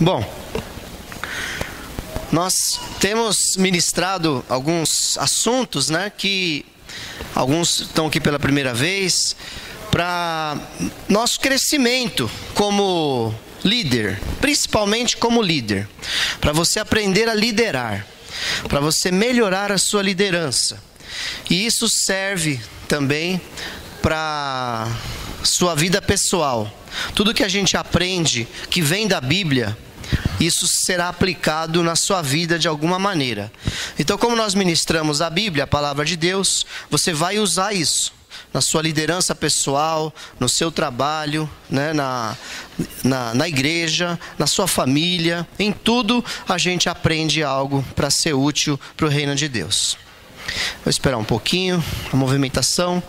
Bom, nós temos ministrado alguns assuntos, né, que alguns estão aqui pela primeira vez, para nosso crescimento como líder, principalmente como líder, para você aprender a liderar, para você melhorar a sua liderança. E isso serve também para sua vida pessoal. Tudo que a gente aprende que vem da Bíblia, isso será aplicado na sua vida de alguma maneira. Então, como nós ministramos a Bíblia, a palavra de Deus, você vai usar isso na sua liderança pessoal, no seu trabalho, né, na igreja, na sua família. Em tudo a gente aprende algo para ser útil para o reino de Deus. Vou esperar um pouquinho, a movimentação,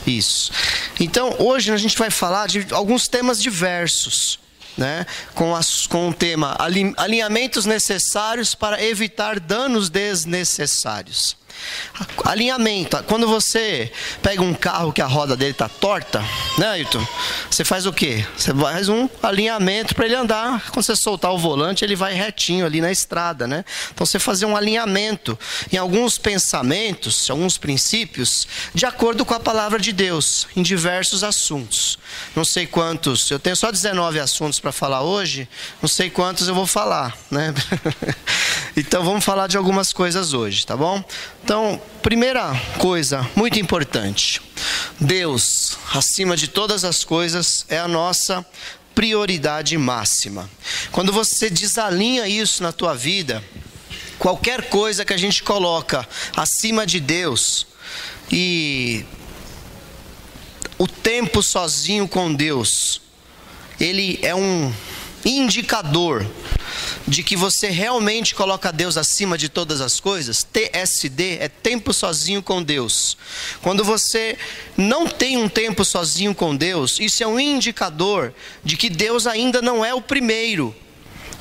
isso. Então, hoje a gente vai falar de alguns temas diversos, né? Com o tema alinhamentos necessários para evitar danos desnecessários. Alinhamento, quando você pega um carro que a roda dele está torta, né, Ayrton? Você faz o quê? Você faz um alinhamento para ele andar. Quando você soltar o volante, ele vai retinho ali na estrada, né? Então você fazer um alinhamento em alguns pensamentos, alguns princípios, de acordo com a palavra de Deus, em diversos assuntos. Não sei quantos, eu tenho só 19 assuntos para falar hoje, não sei quantos eu vou falar, né? Então vamos falar de algumas coisas hoje, tá bom? Então, primeira coisa muito importante: Deus, acima de todas as coisas, é a nossa prioridade máxima. Quando você desalinha isso na tua vida, qualquer coisa que a gente coloca acima de Deus, e o tempo sozinho com Deus, ele é um indicador de que você realmente coloca Deus acima de todas as coisas. TSD é tempo sozinho com Deus. Quando você não tem um tempo sozinho com Deus, isso é um indicador de que Deus ainda não é o primeiro.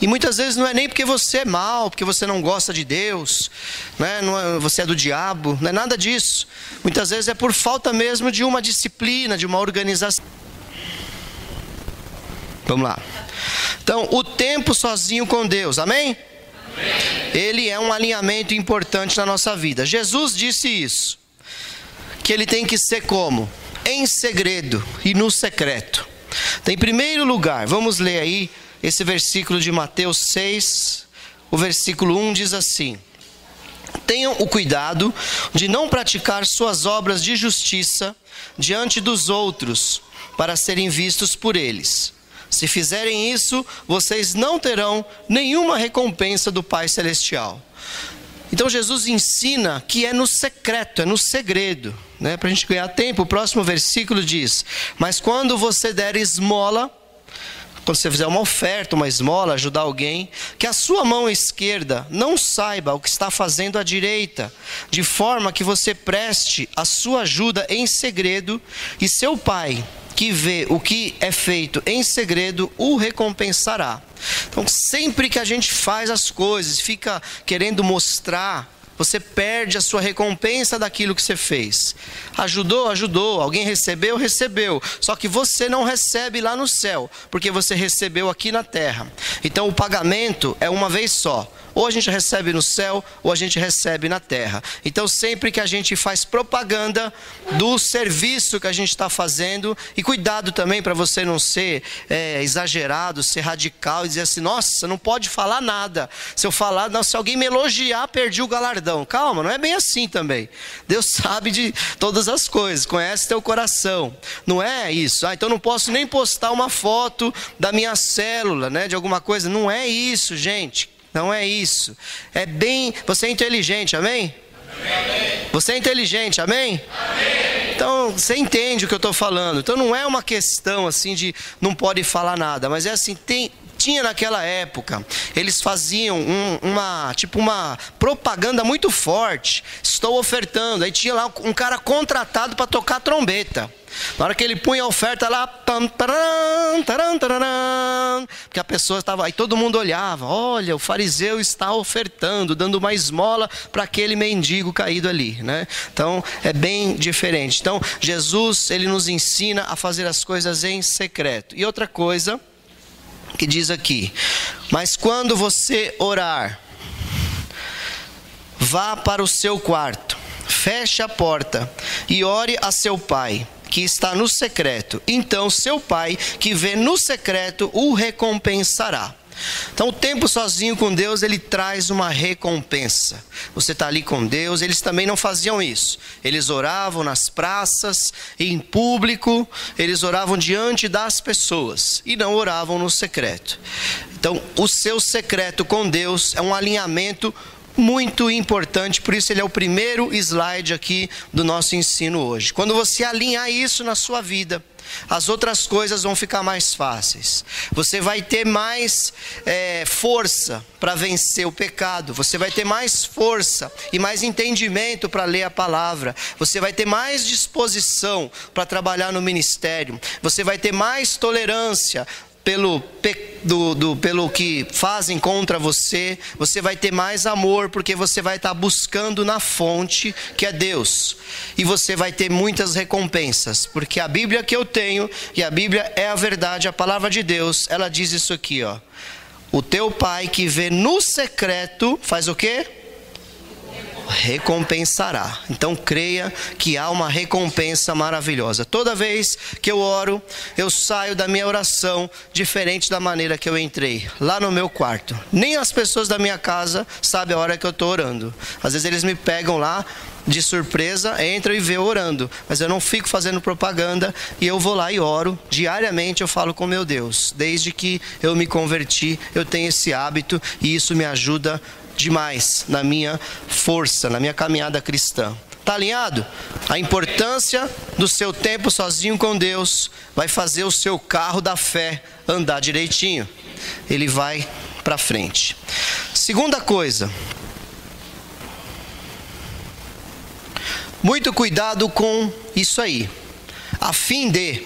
E muitas vezes não é nem porque você é mau, porque você não gosta de Deus, né? Você é do diabo, não é nada disso. Muitas vezes é por falta mesmo de uma disciplina, de uma organização. Vamos lá. Então, o tempo sozinho com Deus, amém? Amém? Ele é um alinhamento importante na nossa vida. Jesus disse isso, que ele tem que ser como? Em segredo e no secreto. Então, em primeiro lugar, vamos ler aí esse versículo de Mateus 6, o versículo 1 diz assim: tenham o cuidado de não praticar suas obras de justiça diante dos outros, para serem vistos por eles. Se fizerem isso, vocês não terão nenhuma recompensa do Pai Celestial. Então Jesus ensina que é no secreto, é no segredo, né? Para a gente ganhar tempo, o próximo versículo diz: mas quando você der esmola, quando você fizer uma oferta, uma esmola, ajudar alguém, que a sua mão esquerda não saiba o que está fazendo a direita, de forma que você preste a sua ajuda em segredo, e seu Pai, que vê o que é feito em segredo, o recompensará. Então, sempre que a gente faz as coisas, fica querendo mostrar, você perde a sua recompensa daquilo que você fez. Ajudou, ajudou. Alguém recebeu, recebeu. Só que você não recebe lá no céu, porque você recebeu aqui na terra. Então o pagamento é uma vez só. Ou a gente recebe no céu, ou a gente recebe na terra. Então sempre que a gente faz propaganda do serviço que a gente está fazendo, e cuidado também para você não ser exagerado, ser radical e dizer assim: nossa, não pode falar nada. Se eu falar, não, se alguém me elogiar, perdi o galardão. Calma, não é bem assim também. Deus sabe de todas as coisas, conhece teu coração. Não é isso. Então não posso nem postar uma foto da minha célula, né, de alguma coisa. Não é isso, gente. Não é isso. É bem... Você é inteligente, amém? Amém. Você é inteligente, amém? Amém. Então, você entende o que eu estou falando. Então não é uma questão assim de não pode falar nada, mas é assim, tinha naquela época, eles faziam uma propaganda muito forte. Estou ofertando. Aí tinha lá um cara contratado para tocar trombeta. Na hora que ele punha a oferta lá, porque a pessoa estava, aí todo mundo olhava: olha, o fariseu está ofertando, dando uma esmola para aquele mendigo caído ali, né? Então é bem diferente. Então Jesus, ele nos ensina a fazer as coisas em secreto. E outra coisa que diz aqui: mas quando você orar, vá para o seu quarto, feche a porta e ore a seu pai, que está no secreto. Então seu pai, que vê no secreto, o recompensará. Então o tempo sozinho com Deus, ele traz uma recompensa. Você está ali com Deus. Eles também não faziam isso. Eles oravam nas praças, em público. Eles oravam diante das pessoas e não oravam no secreto. Então o seu secreto com Deus é um alinhamento muito importante. Por isso ele é o primeiro slide aqui do nosso ensino hoje. Quando você alinhar isso na sua vida, as outras coisas vão ficar mais fáceis. Você vai ter mais força para vencer o pecado. Você vai ter mais força e mais entendimento para ler a palavra. Você vai ter mais disposição para trabalhar no ministério. Você vai ter mais tolerância pelo que fazem contra você. Você vai ter mais amor, porque você vai estar buscando na fonte, que é Deus. E você vai ter muitas recompensas, porque a Bíblia que eu tenho, e a Bíblia é a verdade, a palavra de Deus, ela diz isso aqui, ó: o teu pai que vê no secreto, faz o quê? Recompensará. Então creia que há uma recompensa maravilhosa. Toda vez que eu oro, eu saio da minha oração diferente da maneira que eu entrei, lá no meu quarto. Nem as pessoas da minha casa sabem a hora que eu estou orando. Às vezes eles me pegam lá de surpresa, entram e vê eu orando, mas eu não fico fazendo propaganda, e eu vou lá e oro. Diariamente eu falo com meu Deus. Desde que eu me converti, eu tenho esse hábito, e isso me ajuda demais na minha força, na minha caminhada cristã. Está alinhado? A importância do seu tempo sozinho com Deus vai fazer o seu carro da fé andar direitinho. Ele vai para frente. Segunda coisa, muito cuidado com isso aí. A fim de...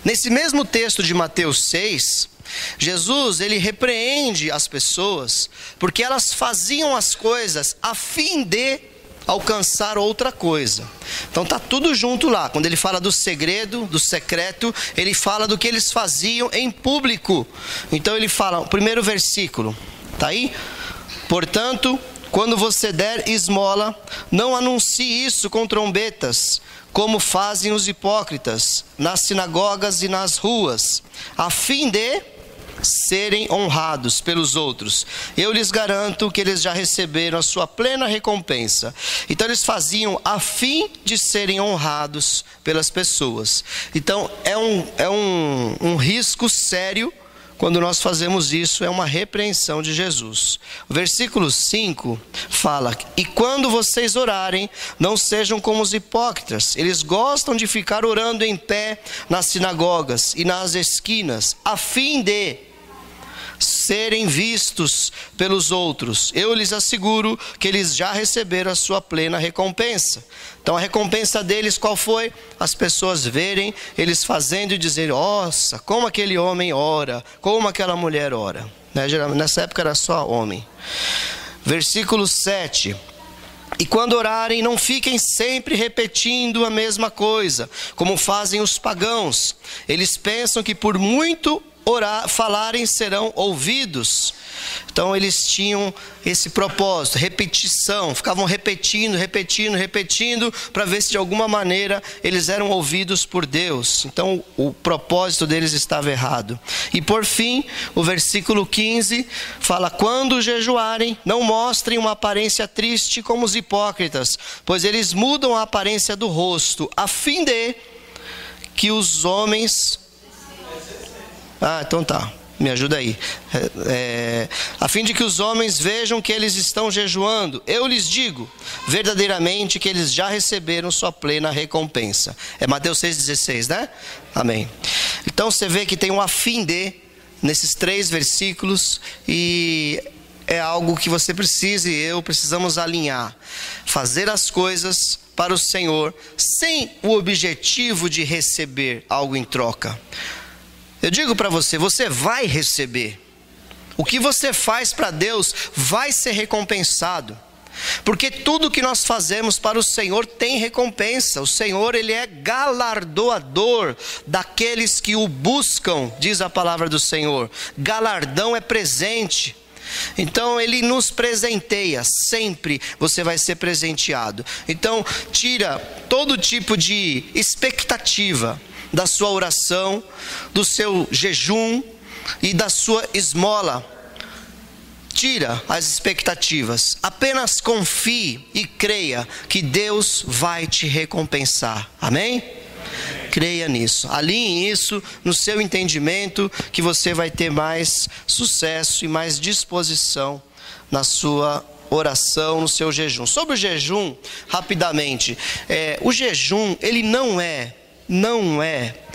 Nesse mesmo texto de Mateus 6, Jesus, ele repreende as pessoas porque elas faziam as coisas a fim de alcançar outra coisa. Então está tudo junto lá. Quando ele fala do segredo, do secreto, ele fala do que eles faziam em público. Então ele fala, o primeiro versículo, está aí? Portanto, quando você der esmola, não anuncie isso com trombetas, como fazem os hipócritas nas sinagogas e nas ruas, a fim de serem honrados pelos outros. Eu lhes garanto que eles já receberam a sua plena recompensa. Então eles faziam a fim de serem honrados pelas pessoas. Então é um risco sério. Quando nós fazemos isso, é uma repreensão de Jesus. O versículo 5 fala: e quando vocês orarem, não sejam como os hipócritas. Eles gostam de ficar orando em pé nas sinagogas e nas esquinas, a fim de serem vistos pelos outros. Eu lhes asseguro que eles já receberam a sua plena recompensa. Então a recompensa deles qual foi? As pessoas verem eles fazendo e dizerem: nossa, como aquele homem ora, como aquela mulher ora. Nessa época era só homem. Versículo 7. E quando orarem, não fiquem sempre repetindo a mesma coisa, como fazem os pagãos. Eles pensam que por muito falarem serão ouvidos. Então eles tinham esse propósito, repetição, ficavam repetindo para ver se de alguma maneira eles eram ouvidos por Deus. Então o propósito deles estava errado. E por fim, o versículo 15 fala: quando jejuarem, não mostrem uma aparência triste como os hipócritas, pois eles mudam a aparência do rosto, a fim de que os homens... então tá, me ajuda aí. A fim de que os homens vejam que eles estão jejuando. Eu lhes digo verdadeiramente que eles já receberam sua plena recompensa. É Mateus 6,16, né? Amém. Então você vê que tem um a fim de nesses 3 versículos, e é algo que você precisa e eu precisamos alinhar. Fazer as coisas para o Senhor sem o objetivo de receber algo em troca. Eu digo para você, você vai receber. O que você faz para Deus vai ser recompensado. Porque tudo que nós fazemos para o Senhor tem recompensa. O Senhor, Ele é galardoador daqueles que o buscam, diz a palavra do Senhor. Galardão é presente. Então Ele nos presenteia, sempre você vai ser presenteado. Então tira todo tipo de expectativa da sua oração, do seu jejum e da sua esmola. Tira as expectativas, apenas confie e creia que Deus vai te recompensar, amém? Creia nisso, alinhe isso no seu entendimento, que você vai ter mais sucesso e mais disposição na sua oração, no seu jejum. Sobre o jejum, rapidamente, o jejum, ele não é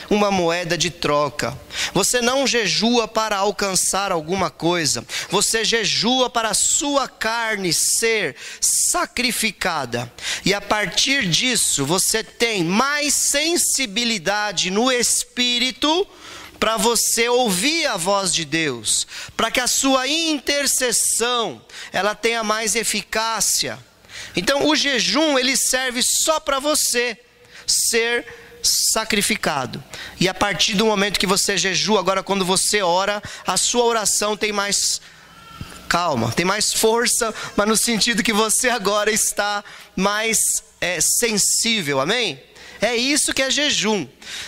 uma moeda de troca. Você não jejua para alcançar alguma coisa. Você jejua para a sua carne ser sacrificada. E a partir disso, você tem mais sensibilidade no espírito para você ouvir a voz de Deus, para que a sua intercessão ela tenha mais eficácia. Então, o jejum ele serve só para você ser sacrificado. E a partir do momento que você jejua, agora quando você ora, a sua oração tem mais calma, tem mais força, mas no sentido que você agora está mais sensível, amém? É isso que é jejum.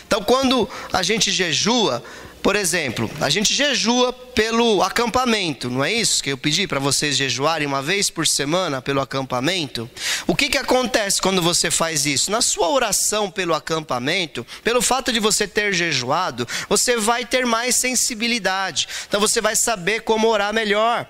Então quando a gente jejua, por exemplo, a gente jejua pelo acampamento, não é isso que eu pedi para vocês jejuarem uma vez por semana pelo acampamento? O que acontece quando você faz isso? Na sua oração pelo acampamento, pelo fato de você ter jejuado, você vai ter mais sensibilidade. Então você vai saber como orar melhor.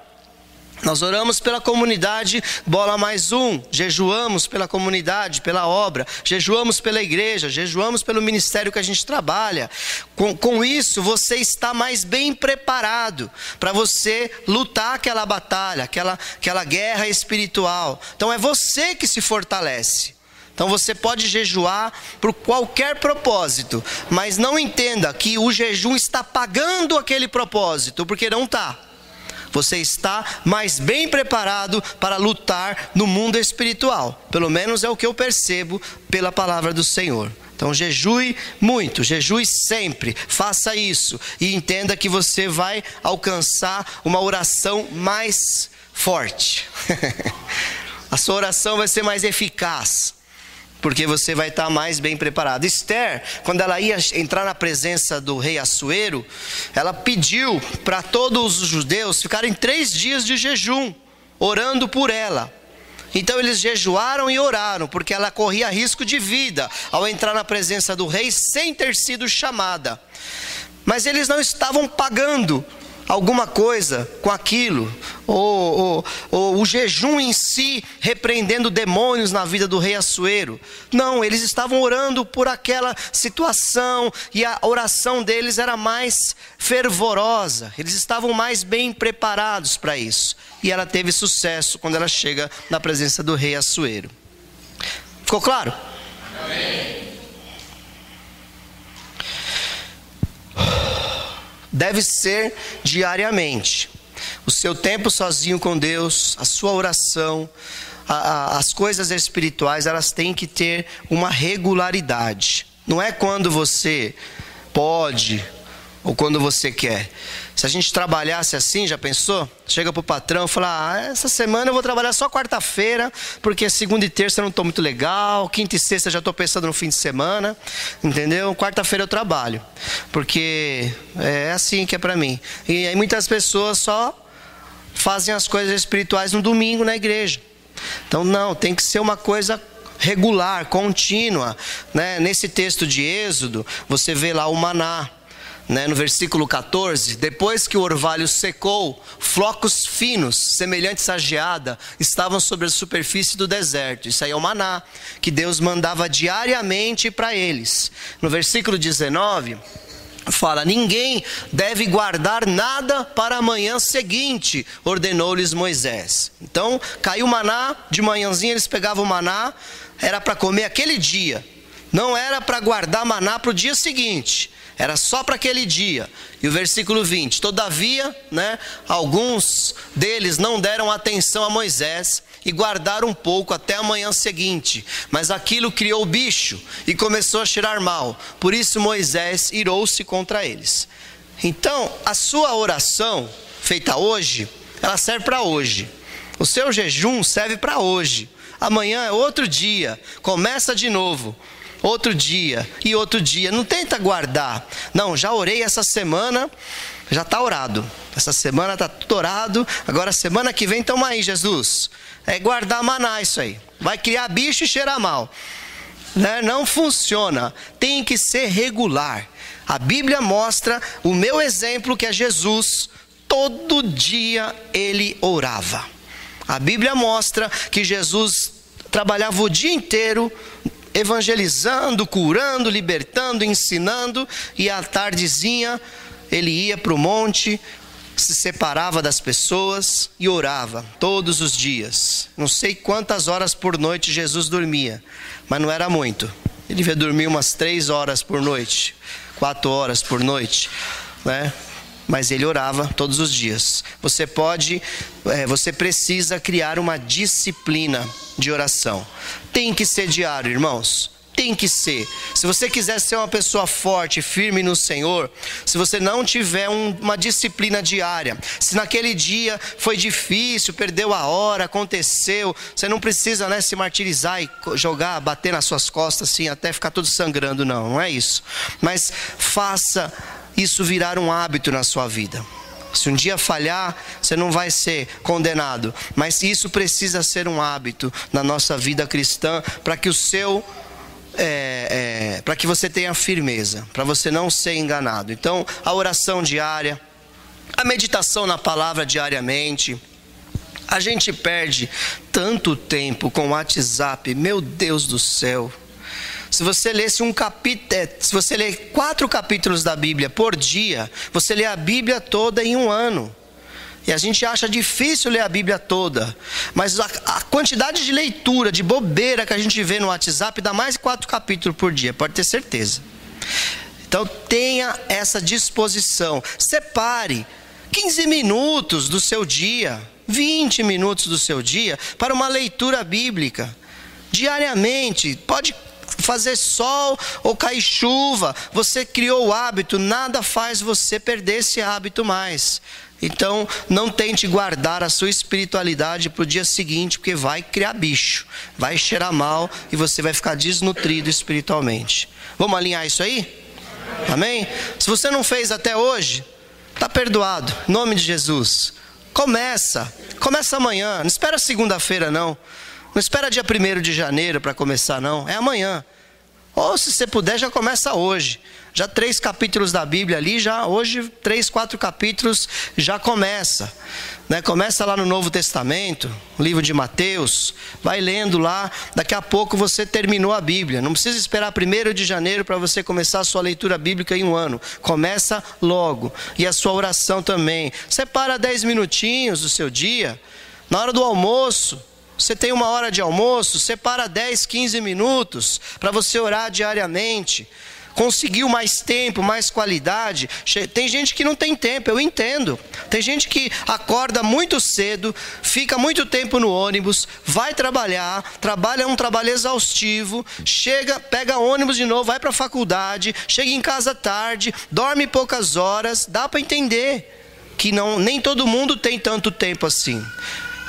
Nós oramos pela comunidade Bola Mais Um, jejuamos pela comunidade, pela obra, jejuamos pela igreja, jejuamos pelo ministério que a gente trabalha. Com isso, você está mais bem preparado para você lutar aquela batalha, aquela guerra espiritual. Então é você que se fortalece. Então você pode jejuar por qualquer propósito, mas não entenda que o jejum está pagando aquele propósito, porque não está. Você está mais bem preparado para lutar no mundo espiritual. Pelo menos é o que eu percebo pela palavra do Senhor. Então jejue muito, jejue sempre, faça isso. E entenda que você vai alcançar uma oração mais forte. A sua oração vai ser mais eficaz, porque você vai estar mais bem preparado. Esther, quando ela ia entrar na presença do rei Assuero, ela pediu para todos os judeus ficarem 3 dias de jejum, orando por ela. Então eles jejuaram e oraram, porque ela corria risco de vida ao entrar na presença do rei sem ter sido chamada. Mas eles não estavam pagando alguma coisa com aquilo, ou o jejum em si repreendendo demônios na vida do rei Assuero. Não, eles estavam orando por aquela situação, e a oração deles era mais fervorosa, eles estavam mais bem preparados para isso. E ela teve sucesso quando ela chega na presença do rei Assuero. Ficou claro? Amém. Deve ser diariamente. O seu tempo sozinho com Deus, a sua oração, as coisas espirituais, elas têm que ter uma regularidade. Não é quando você pode ou quando você quer. Se a gente trabalhasse assim, já pensou? Chega para o patrão e fala: essa semana eu vou trabalhar só quarta-feira, porque segunda e terça eu não estou muito legal, quinta e sexta já estou pensando no fim de semana, entendeu? Quarta-feira eu trabalho, porque é assim que é para mim. E aí muitas pessoas só fazem as coisas espirituais no domingo na igreja. Então não, tem que ser uma coisa regular, contínua, né? Nesse texto de Êxodo, você vê lá o maná. No versículo 14, depois que o orvalho secou, flocos finos, semelhantes à geada, estavam sobre a superfície do deserto. Isso aí é o maná, que Deus mandava diariamente para eles. No versículo 19, fala: ninguém deve guardar nada para a manhã seguinte, ordenou-lhes Moisés. Então, caiu o maná, de manhãzinha eles pegavam o maná, era para comer aquele dia. Não era para guardar maná para o dia seguinte. Era só para aquele dia. E o versículo 20, todavia, alguns deles não deram atenção a Moisés e guardar um pouco até a manhã seguinte. Mas aquilo criou bicho e começou a cheirar mal. Por isso Moisés irou-se contra eles. Então, a sua oração feita hoje, ela serve para hoje. O seu jejum serve para hoje. Amanhã é outro dia, começa de novo. Outro dia e outro dia. Não tenta guardar. Não, já orei essa semana, já está orado. Essa semana está tudo orado. Agora semana que vem toma aí, Jesus. É guardar maná isso aí. Vai criar bicho e cheirar mal. Né? Não funciona. Tem que ser regular. A Bíblia mostra o meu exemplo, que é Jesus. Todo dia ele orava. A Bíblia mostra que Jesus trabalhava o dia inteiro evangelizando, curando, libertando, ensinando, e à tardezinha ele ia para o monte, se separava das pessoas e orava todos os dias. Não sei quantas horas por noite Jesus dormia, mas não era muito. Ele devia dormir umas 3 horas por noite, 4 horas por noite, né? Mas ele orava todos os dias. Você precisa criar uma disciplina de oração. Tem que ser diário, irmãos. Tem que ser. Se você quiser ser uma pessoa forte, firme no Senhor, se você não tiver uma disciplina diária, se naquele dia foi difícil, perdeu a hora, aconteceu, você não precisa, né, se martirizar e jogar, bater nas suas costas assim, até ficar tudo sangrando, não é isso. Mas faça isso virar um hábito na sua vida. Se um dia falhar, você não vai ser condenado, mas isso precisa ser um hábito na nossa vida cristã, para que para que você tenha firmeza, para você não ser enganado. Então, a oração diária, a meditação na palavra diariamente. A gente perde tanto tempo com o WhatsApp, meu Deus do céu. Se você lesse se você ler 4 capítulos da Bíblia por dia, você lê a Bíblia toda em um ano. E a gente acha difícil ler a Bíblia toda, mas a quantidade de leitura, de bobeira que a gente vê no WhatsApp dá mais de 4 capítulos por dia, pode ter certeza. Então tenha essa disposição. Separe 15 minutos do seu dia, 20 minutos do seu dia para uma leitura bíblica. Diariamente, pode fazer sol ou cair chuva, você criou o hábito, nada faz você perder esse hábito mais. Então, não tente guardar a sua espiritualidade para o dia seguinte, porque vai criar bicho, vai cheirar mal e você vai ficar desnutrido espiritualmente. Vamos alinhar isso aí? Amém? Se você não fez até hoje, está perdoado, em nome de Jesus. Começa amanhã, não espera segunda-feira não. Não espera dia 1º de janeiro para começar não, é amanhã. Ou se você puder, já começa hoje. Já 3 capítulos da Bíblia ali, já hoje 3, 4 capítulos já começa. Né? Começa lá no Novo Testamento, livro de Mateus, vai lendo lá, daqui a pouco você terminou a Bíblia. Não precisa esperar 1º de janeiro para você começar a sua leitura bíblica em um ano. Começa logo. E a sua oração também. Separa 10 minutinhos do seu dia, na hora do almoço. Você tem 1 hora de almoço, separa 10, 15 minutos para você orar diariamente. Conseguiu mais tempo, mais qualidade. Tem gente que não tem tempo, eu entendo. Tem gente que acorda muito cedo, fica muito tempo no ônibus, vai trabalhar, trabalha um trabalho exaustivo, chega, pega ônibus de novo, vai para a faculdade, chega em casa tarde, dorme poucas horas. Dá para entender que nem todo mundo tem tanto tempo assim.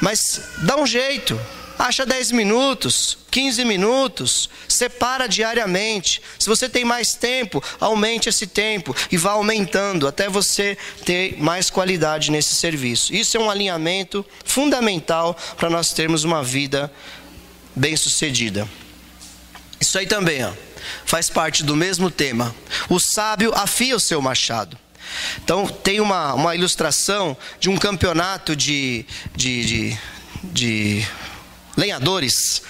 Mas dá um jeito, acha 10 minutos, 15 minutos, separa diariamente. Se você tem mais tempo, aumente esse tempo e vá aumentando até você ter mais qualidade nesse serviço. Isso é um alinhamento fundamental para nós termos uma vida bem-sucedida. Isso aí também faz parte do mesmo tema. O sábio afia o seu machado. Então tem uma ilustração de um campeonato de lenhadores,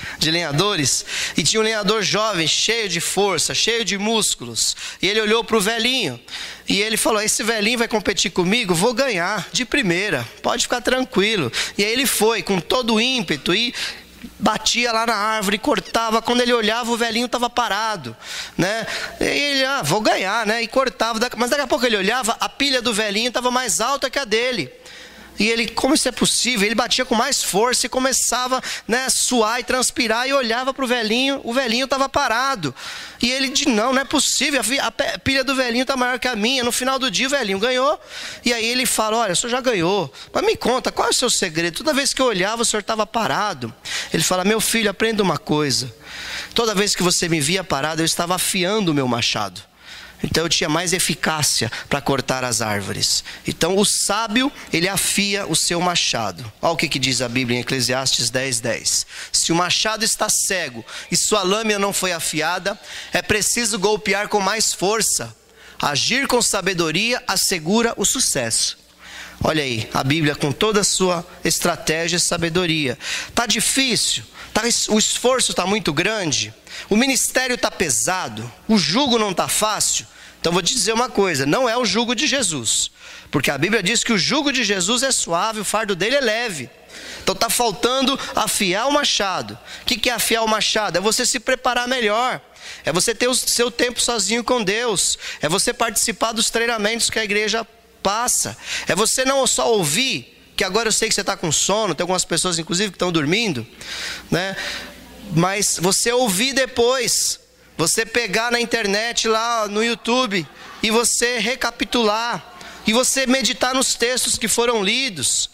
e tinha um lenhador jovem, cheio de força, cheio de músculos, e ele olhou para o velhinho, e ele falou: esse velhinho vai competir comigo, vou ganhar de primeira, pode ficar tranquilo. E aí ele foi com todo o ímpeto e batia lá na árvore, cortava. Quando ele olhava, o velhinho estava parado, né? E ele, vou ganhar, né? E cortava, mas daqui a pouco ele olhava, a pilha do velhinho estava mais alta que a dele. E ele, como isso é possível? Ele batia com mais força e começava, né, a suar e transpirar, e olhava para o velhinho estava parado. E ele disse, não é possível, a pilha do velhinho está maior que a minha. No final do dia o velhinho ganhou. E aí ele fala, olha, o senhor já ganhou, mas me conta, qual é o seu segredo? Toda vez que eu olhava, o senhor estava parado. Ele fala, meu filho, aprenda uma coisa. Toda vez que você me via parado, eu estava afiando o meu machado. Então eu tinha mais eficácia para cortar as árvores. Então o sábio, ele afia o seu machado. Olha o que diz a Bíblia em Eclesiastes 10:10. Se o machado está cego e sua lâmina não foi afiada, é preciso golpear com mais força. Agir com sabedoria assegura o sucesso. Olha aí, a Bíblia com toda a sua estratégia e sabedoria. Está difícil, o esforço está muito grande, o ministério está pesado, o jugo não está fácil. Então vou te dizer uma coisa, não é o jugo de Jesus. Porque a Bíblia diz que o jugo de Jesus é suave, o fardo dele é leve. Então está faltando afiar o machado. O que é afiar o machado? É você se preparar melhor. É você ter o seu tempo sozinho com Deus. É você participar dos treinamentos que a igreja passa. É você não só ouvir, que agora eu sei que você está com sono, tem algumas pessoas inclusive que estão dormindo, né? Mas você ouvir depois, você pegar na internet lá no YouTube e você recapitular, e você meditar nos textos que foram lidos,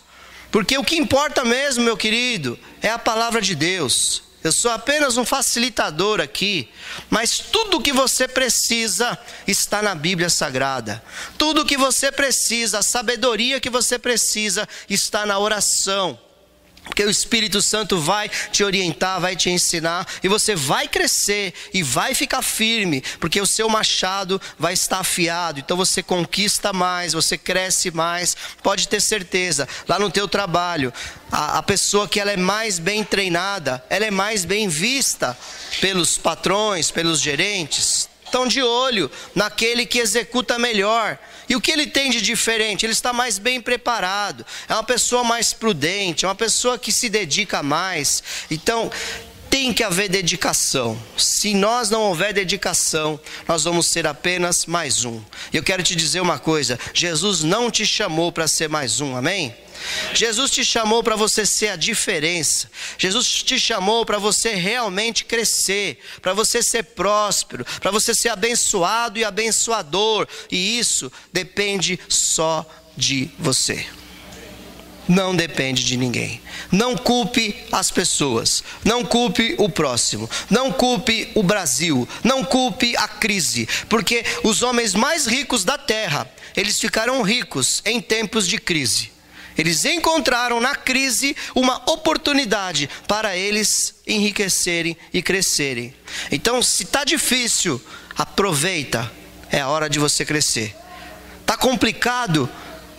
porque o que importa mesmo, meu querido, é a palavra de Deus. Eu sou apenas um facilitador aqui, mas tudo o que você precisa está na Bíblia Sagrada. Tudo o que você precisa, a sabedoria que você precisa está na oração. Porque o Espírito Santo vai te orientar, vai te ensinar, e você vai crescer e vai ficar firme, porque o seu machado vai estar afiado. Então você conquista mais, você cresce mais. Pode ter certeza, lá no teu trabalho, a pessoa que ela é mais bem treinada, ela é mais bem vista pelos patrões, pelos gerentes. Estão de olho naquele que executa melhor. E o que ele tem de diferente? Ele está mais bem preparado, é uma pessoa mais prudente, é uma pessoa que se dedica mais. Então tem que haver dedicação. Se nós não houver dedicação, nós vamos ser apenas mais um. E eu quero te dizer uma coisa, Jesus não te chamou para ser mais um, amém? Jesus te chamou para você ser a diferença. Jesus te chamou para você realmente crescer, para você ser próspero, para você ser abençoado e abençoador. E isso depende só de você. Não depende de ninguém. Não culpe as pessoas, não culpe o próximo, não culpe o Brasil, não culpe a crise, porque os homens mais ricos da terra, eles ficaram ricos em tempos de crise. Eles encontraram na crise uma oportunidade para eles enriquecerem e crescerem. Então, se está difícil, aproveita, é a hora de você crescer. Está complicado,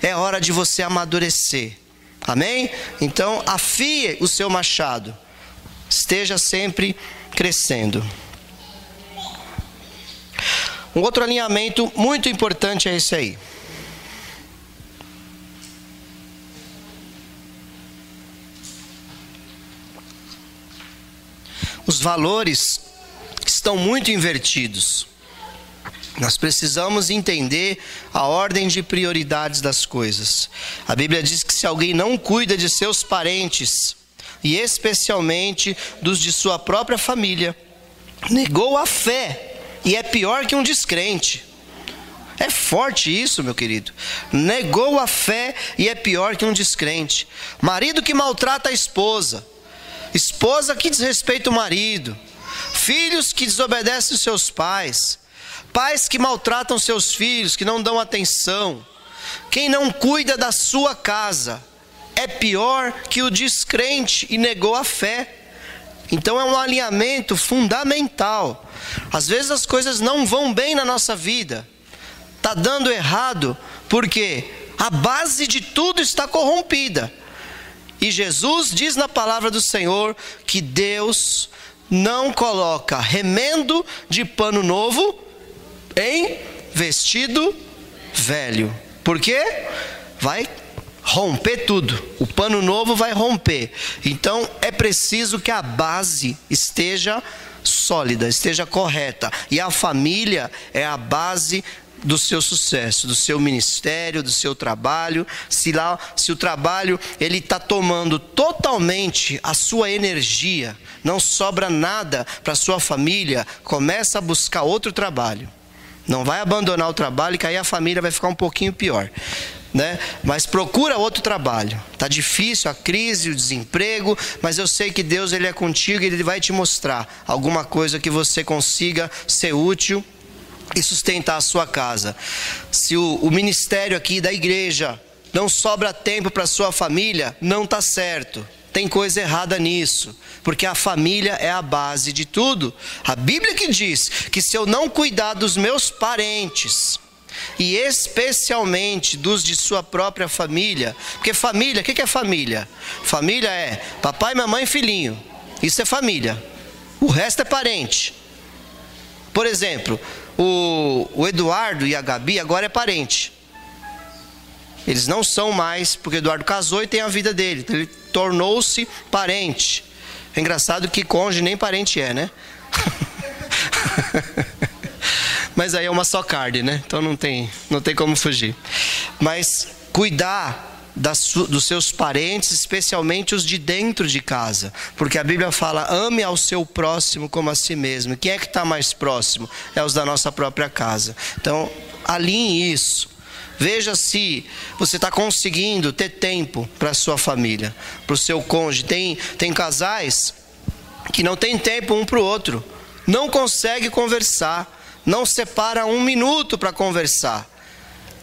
é a hora de você amadurecer. Amém? Então, afie o seu machado. Esteja sempre crescendo. Um outro alinhamento muito importante é esse aí. Os valores estão muito invertidos. Nós precisamos entender a ordem de prioridades das coisas. A Bíblia diz que se alguém não cuida de seus parentes, e especialmente dos de sua própria família, negou a fé e é pior que um descrente. É forte isso, meu querido. Negou a fé e é pior que um descrente. Marido que maltrata a esposa, esposa que desrespeita o marido, filhos que desobedecem os seus pais, pais que maltratam seus filhos, que não dão atenção. Quem não cuida da sua casa é pior que o descrente e negou a fé. Então é um alinhamento fundamental. Às vezes as coisas não vão bem na nossa vida, está dando errado, porque a base de tudo está corrompida. E Jesus diz na palavra do Senhor que Deus não coloca remendo de pano novo em vestido velho. Por quê? Vai romper tudo. O pano novo vai romper. Então é preciso que a base esteja sólida, esteja correta. E a família é a base do seu sucesso, do seu ministério, do seu trabalho. Se o trabalho ele está tomando totalmente a sua energia, não sobra nada para a sua família, começa a buscar outro trabalho. Não vai abandonar o trabalho, que aí a família vai ficar um pouquinho pior, né? Mas procura outro trabalho. Está difícil a crise, o desemprego, mas eu sei que Deus ele é contigo e Ele vai te mostrar alguma coisa que você consiga ser útil e sustentar a sua casa. Se o ministério aqui da igreja não sobra tempo para a sua família, não está certo. Tem coisa errada nisso, porque a família é a base de tudo. A Bíblia que diz que se eu não cuidar dos meus parentes, e especialmente dos de sua própria família, porque família, o que é família? Família é papai, mamãe e filhinho, isso é família. O resto é parente. Por exemplo, o Eduardo e a Gabi agora é parente. Eles não são mais, porque o Eduardo casou e tem a vida dele, então ele tornou-se parente. É engraçado que cônjuge nem parente é, né? Mas aí é uma só carne, né? Então não tem como fugir. Mas cuidar dos seus parentes, especialmente os de dentro de casa. Porque a Bíblia fala, ame ao seu próximo como a si mesmo. E quem é que está mais próximo? É os da nossa própria casa. Então, alinhe isso. Veja se você está conseguindo ter tempo para a sua família, para o seu cônjuge. Tem casais que não tem tempo um para o outro. Não consegue conversar. Não separa um minuto para conversar.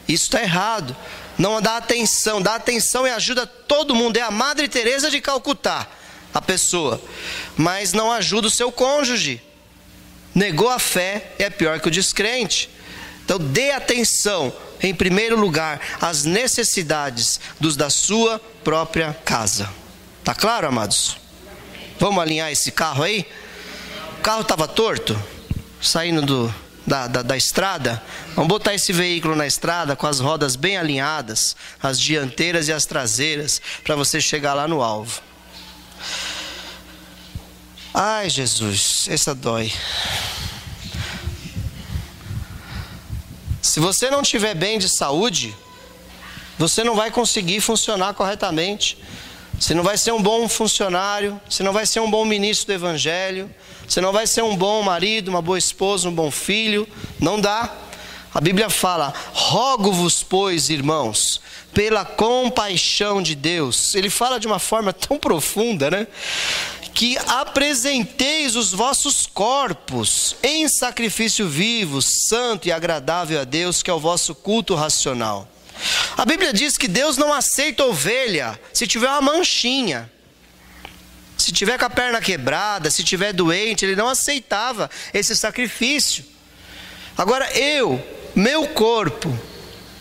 Isso está errado. Não dá atenção e ajuda todo mundo. É a Madre Teresa de Calcutá, a pessoa. Mas não ajuda o seu cônjuge. Negou a fé, é pior que o descrente. Então dê atenção, em primeiro lugar, às necessidades dos da sua própria casa. Tá claro, amados? Vamos alinhar esse carro aí? O carro estava torto, saindo da estrada. Vamos botar esse veículo na estrada com as rodas bem alinhadas, as dianteiras e as traseiras, para você chegar lá no alvo. Ai, Jesus, essa dói. Se você não estiver bem de saúde, você não vai conseguir funcionar corretamente. Você não vai ser um bom funcionário, você não vai ser um bom ministro do Evangelho, você não vai ser um bom marido, uma boa esposa, um bom filho. Não dá. A Bíblia fala, rogo-vos, pois, irmãos, pela compaixão de Deus. Ele fala de uma forma tão profunda, né? Que apresenteis os vossos corpos em sacrifício vivo, santo e agradável a Deus, que é o vosso culto racional. A Bíblia diz que Deus não aceita ovelha se tiver uma manchinha, se tiver com a perna quebrada, se tiver doente. Ele não aceitava esse sacrifício. Agora meu corpo,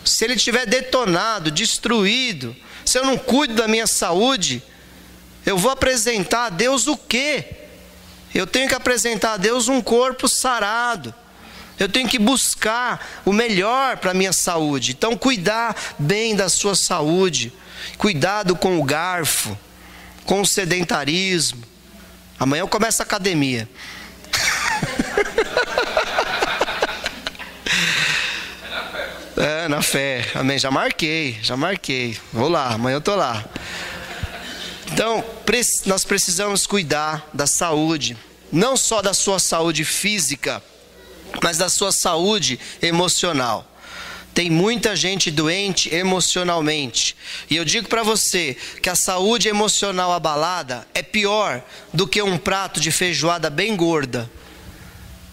se ele estiver detonado, destruído, se eu não cuido da minha saúde, eu vou apresentar a Deus o quê? Eu tenho que apresentar a Deus um corpo sarado. Eu tenho que buscar o melhor para a minha saúde. Então, cuidar bem da sua saúde. Cuidado com o garfo, com o sedentarismo. Amanhã eu começo a academia. É, na fé. Amém. Já marquei. Vou lá, amanhã eu estou lá. Então, nós precisamos cuidar da saúde. Não só da sua saúde física, mas da sua saúde emocional. Tem muita gente doente emocionalmente. E eu digo para você que a saúde emocional abalada é pior do que um prato de feijoada bem gorda.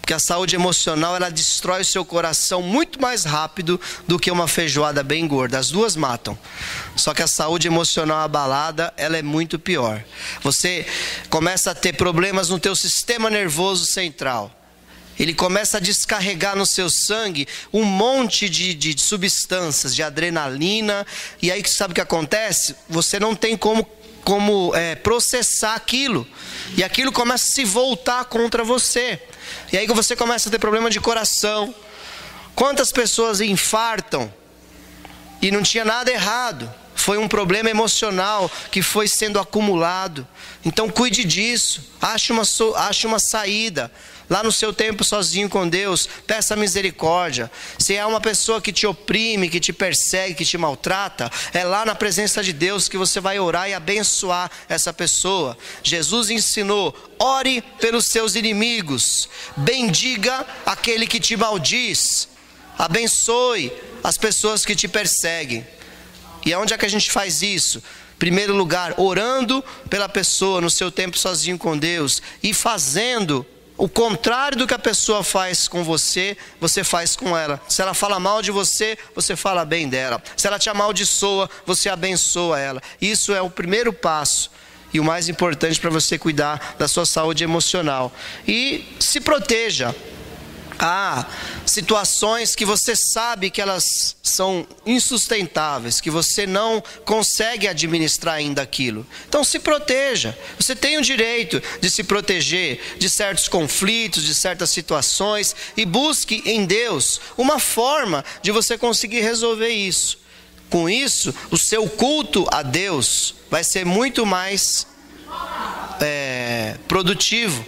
Porque a saúde emocional, ela destrói o seu coração muito mais rápido do que uma feijoada bem gorda. As duas matam. Só que a saúde emocional abalada, ela é muito pior. Você começa a ter problemas no teu sistema nervoso central. Ele começa a descarregar no seu sangue um monte de substâncias, de adrenalina. E aí sabe o que acontece? Você não tem como processar aquilo. E aquilo começa a se voltar contra você. E aí você começa a ter problema de coração. Quantas pessoas infartam e não tinha nada errado? Foi um problema emocional que foi sendo acumulado. Então cuide disso. Ache uma saída. lá no seu tempo sozinho com Deus, peça misericórdia. Se é uma pessoa que te oprime, que te persegue, que te maltrata, é lá na presença de Deus que você vai orar e abençoar essa pessoa. Jesus ensinou: ore pelos seus inimigos, bendiga aquele que te maldiz, abençoe as pessoas que te perseguem. E aonde é que a gente faz isso? Primeiro lugar, orando pela pessoa no seu tempo sozinho com Deus e fazendo o contrário do que a pessoa faz com você, você faz com ela. Se ela fala mal de você, você fala bem dela. Se ela te amaldiçoa, você abençoa ela. Isso é o primeiro passo e o mais importante para você cuidar da sua saúde emocional. E se proteja. Há situações que você sabe que elas são insustentáveis, que você não consegue administrar ainda aquilo. Então se proteja. Você tem o direito de se proteger de certos conflitos, de certas situações, e busque em Deus uma forma de você conseguir resolver isso. Com isso, o seu culto a Deus vai ser muito mais produtivo.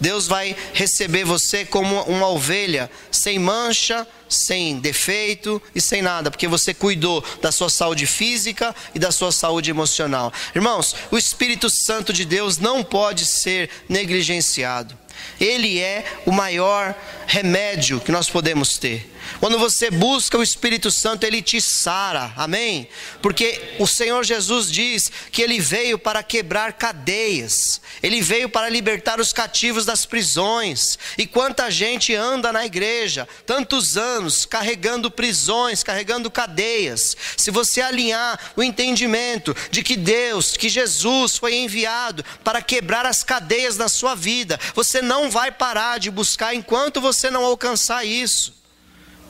Deus vai receber você como uma ovelha, sem mancha, sem defeito e sem nada, porque você cuidou da sua saúde física e da sua saúde emocional. Irmãos, o Espírito Santo de Deus não pode ser negligenciado. Ele é o maior remédio que nós podemos ter. Quando você busca o Espírito Santo, Ele te sara, amém? Porque o Senhor Jesus diz que Ele veio para quebrar cadeias, Ele veio para libertar os cativos das prisões. E quanta gente anda na igreja, tantos anos, carregando prisões, carregando cadeias. Se você alinhar o entendimento de que Deus, que Jesus foi enviado para quebrar as cadeias na sua vida, você não vai parar de buscar enquanto você não alcançar isso.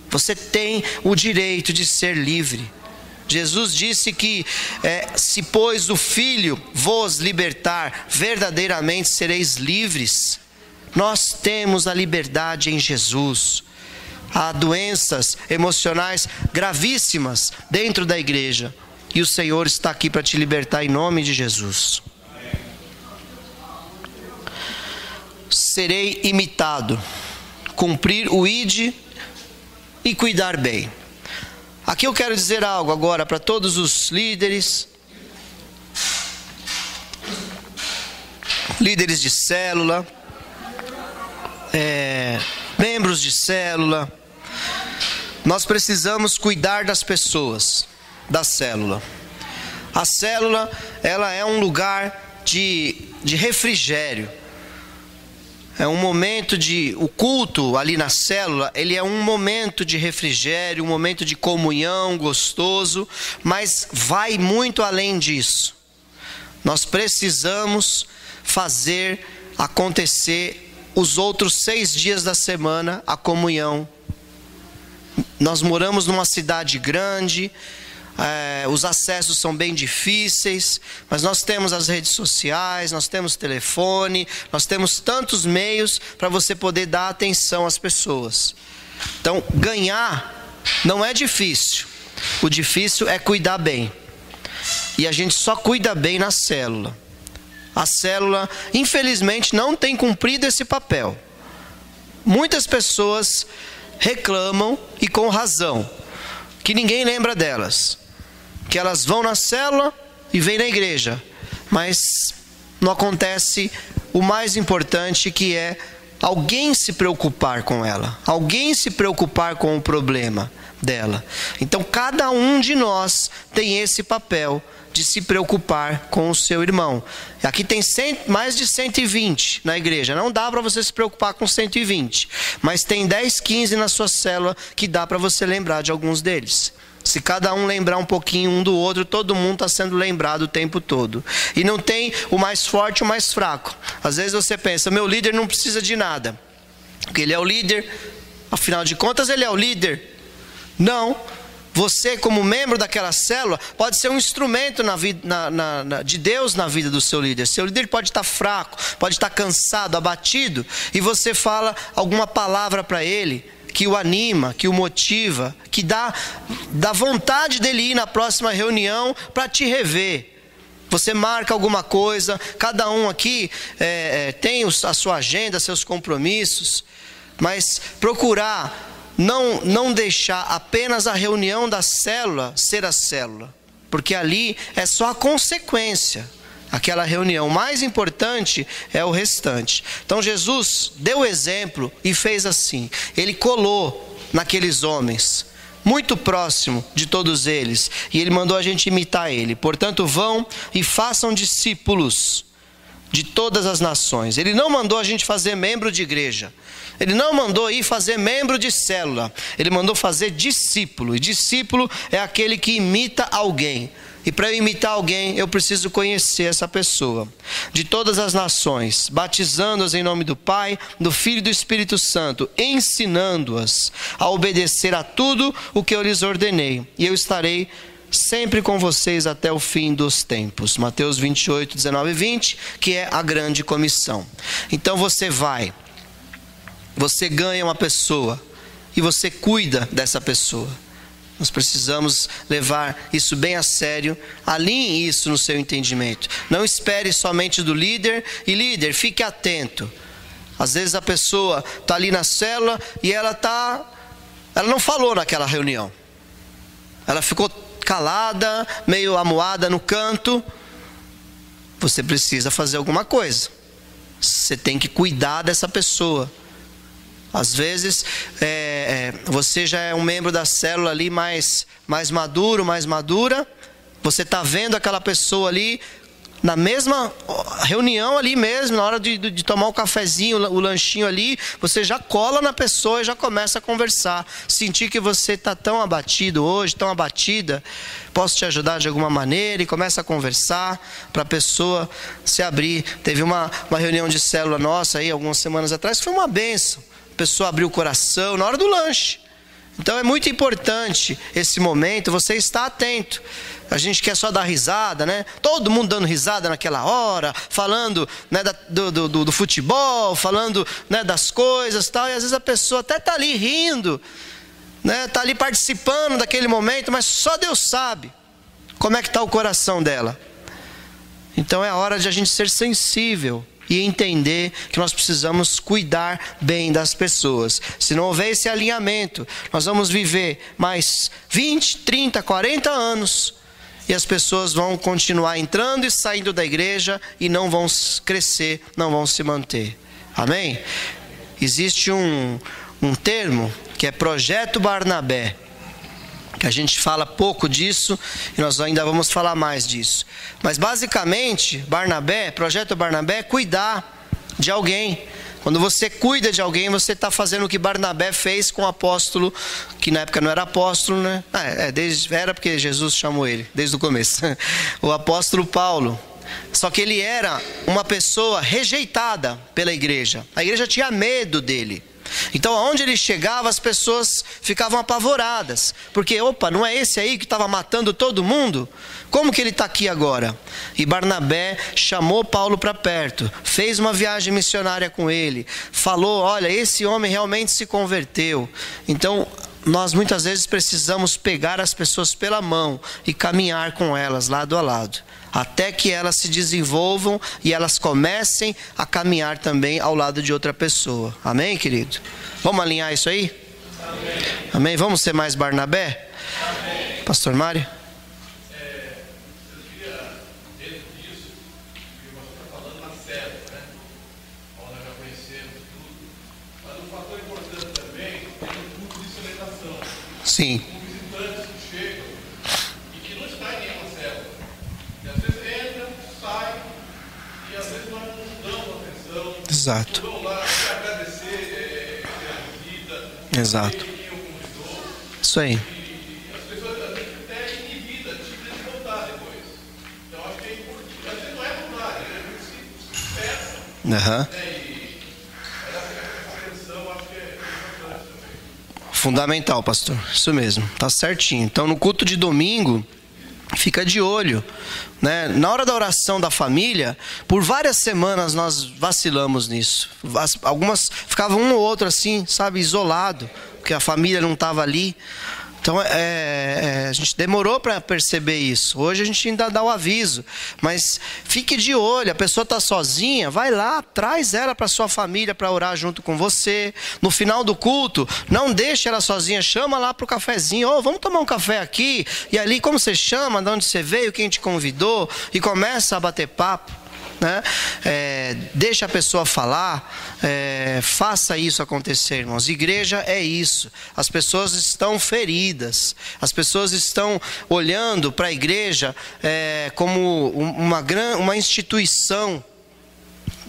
Você tem o direito de ser livre. Jesus disse que se pois o Filho vos libertar, verdadeiramente sereis livres. Nós temos a liberdade em Jesus. Há doenças emocionais gravíssimas dentro da igreja, e o Senhor está aqui para te libertar em nome de Jesus. Serei imitado, cumprir o ide e cuidar bem. Aqui eu quero dizer algo agora para todos os líderes, líderes de célula, membros de célula. Nós precisamos cuidar das pessoas da célula. A célula, ela é um lugar de refrigério. É um momento o culto ali na célula, ele é um momento de refrigério, um momento de comunhão gostoso, mas vai muito além disso. Nós precisamos fazer acontecer os outros 6 dias da semana a comunhão. Nós moramos numa cidade grande, os acessos são bem difíceis, mas nós temos as redes sociais, nós temos telefone, nós temos tantos meios para você poder dar atenção às pessoas. Então, ganhar não é difícil, o difícil é cuidar bem. E a gente só cuida bem na célula. A célula, infelizmente, não tem cumprido esse papel. Muitas pessoas reclamam, e com razão, que ninguém lembra delas, que elas vão na célula e vêm na igreja, mas não acontece o mais importante, que é alguém se preocupar com ela, alguém se preocupar com o problema dela. Então cada um de nós tem esse papel de se preocupar com o seu irmão. Aqui tem mais de 120 na igreja, não dá para você se preocupar com 120, mas tem 10, 15 na sua célula que dá para você lembrar de alguns deles. Se cada um lembrar um pouquinho um do outro, todo mundo está sendo lembrado o tempo todo. E não tem o mais forte e o mais fraco. Às vezes você pensa, meu líder não precisa de nada, porque ele é o líder, afinal de contas ele é o líder. Não. Você, como membro daquela célula, pode ser um instrumento de Deus na vida do seu líder. Seu líder pode estar fraco, pode estar cansado, abatido, e você fala alguma palavra para ele que o anima, que o motiva, que dá vontade dele ir na próxima reunião para te rever. Você marca alguma coisa, cada um aqui tem a sua agenda, seus compromissos, mas procurar não deixar apenas a reunião da célula ser a célula, porque ali é só a consequência. Aquela reunião mais importante é o restante. Então Jesus deu o exemplo e fez assim. Ele colou naqueles homens, muito próximo de todos eles, e ele mandou a gente imitar ele. Portanto, vão e façam discípulos de todas as nações. Ele não mandou a gente fazer membro de igreja. Ele não mandou ir fazer membro de célula. Ele mandou fazer discípulo. E discípulo é aquele que imita alguém. E para eu imitar alguém, eu preciso conhecer essa pessoa. De todas as nações, batizando-as em nome do Pai, do Filho e do Espírito Santo, ensinando-as a obedecer a tudo o que eu lhes ordenei. E eu estarei sempre com vocês até o fim dos tempos. Mateus 28, 19 e 20, que é a grande comissão. Então você vai, você ganha uma pessoa e você cuida dessa pessoa. Nós precisamos levar isso bem a sério. Alinhe isso no seu entendimento. Não espere somente do líder. E líder, fique atento. Às vezes a pessoa está ali na célula e ela não falou naquela reunião. Ela ficou calada, meio amuada no canto. Você precisa fazer alguma coisa. Você tem que cuidar dessa pessoa. Às vezes, você já é um membro da célula ali mais maduro, mais madura. Você está vendo aquela pessoa ali, na mesma reunião ali mesmo, na hora de tomar o cafezinho, o lanchinho ali, você já cola na pessoa e já começa a conversar. Sentir que você está tão abatido hoje, tão abatida, posso te ajudar de alguma maneira? E começa a conversar para a pessoa se abrir. Teve uma reunião de célula nossa aí, algumas semanas atrás, que foi uma bênção. A pessoa abriu o coração na hora do lanche. Então é muito importante esse momento, você estar atento. A gente quer só dar risada, né? Todo mundo dando risada naquela hora, falando, né, do futebol, falando, né, das coisas e tal. E às vezes a pessoa até está ali rindo, né? Está ali participando daquele momento, mas só Deus sabe como é que está o coração dela. Então é a hora de a gente ser sensível e entender que nós precisamos cuidar bem das pessoas. Se não houver esse alinhamento, nós vamos viver mais 20, 30, 40 anos e as pessoas vão continuar entrando e saindo da igreja e não vão crescer, não vão se manter. Amém? Existe um termo que é Projeto Barnabé, que a gente fala pouco disso e nós ainda vamos falar mais disso. Mas basicamente, Projeto Barnabé é cuidar de alguém. Quando você cuida de alguém, você está fazendo o que Barnabé fez com o apóstolo, que na época não era apóstolo, né? Era porque Jesus chamou ele, desde o começo. O apóstolo Paulo. Só que ele era uma pessoa rejeitada pela igreja. A igreja tinha medo dele. Então aonde ele chegava as pessoas ficavam apavoradas, porque não é esse aí que estava matando todo mundo? Como que ele está aqui agora? E Barnabé chamou Paulo para perto, fez uma viagem missionária com ele, falou, olha, esse homem realmente se converteu. Então nós muitas vezes precisamos pegar as pessoas pela mão e caminhar com elas lado a lado, até que elas se desenvolvam e elas comecem a caminhar também ao lado de outra pessoa. Amém, querido? Vamos alinhar isso aí? Amém. Amém? Vamos ser mais Barnabé? Amém. Pastor Mário? Eu queria, dentro disso, que você está falando na célula, né? Onde nós já conhecemos tudo. Mas um fator importante também é o culto de celebração. Sim. Visitantes que chegam e que não está em nenhuma célula. E às vezes entra, sai, e às vezes nós não damos atenção. Exato. Não vão lá para agradecer pela visita. Exato. Quem o convidou. Isso aí. E as pessoas às vezes até inibida, tipo de voltar depois. Então acho que é importante. Às vezes não é voltar, se expressa. Aham. E essa atenção acho que é importante também. Fundamental, pastor. Isso mesmo. Tá certinho. Então no culto de domingo, fica de olho, né? Na hora da oração da família, por várias semanas nós vacilamos nisso. Algumas ficavam um ou outro assim, sabe, isolado, porque a família não estava ali. Então, a gente demorou para perceber isso. Hoje a gente ainda dá o aviso. Mas fique de olho, a pessoa está sozinha, vai lá, traz ela para sua família para orar junto com você. No final do culto, não deixe ela sozinha, chama lá para o cafezinho. Oh, vamos tomar um café aqui. E ali, como você chama, de onde você veio, quem te convidou, e começa a bater papo. Né? Deixa a pessoa falar, faça isso acontecer, irmãos. Igreja é isso. As pessoas estão feridas, as pessoas estão olhando para a igreja como uma instituição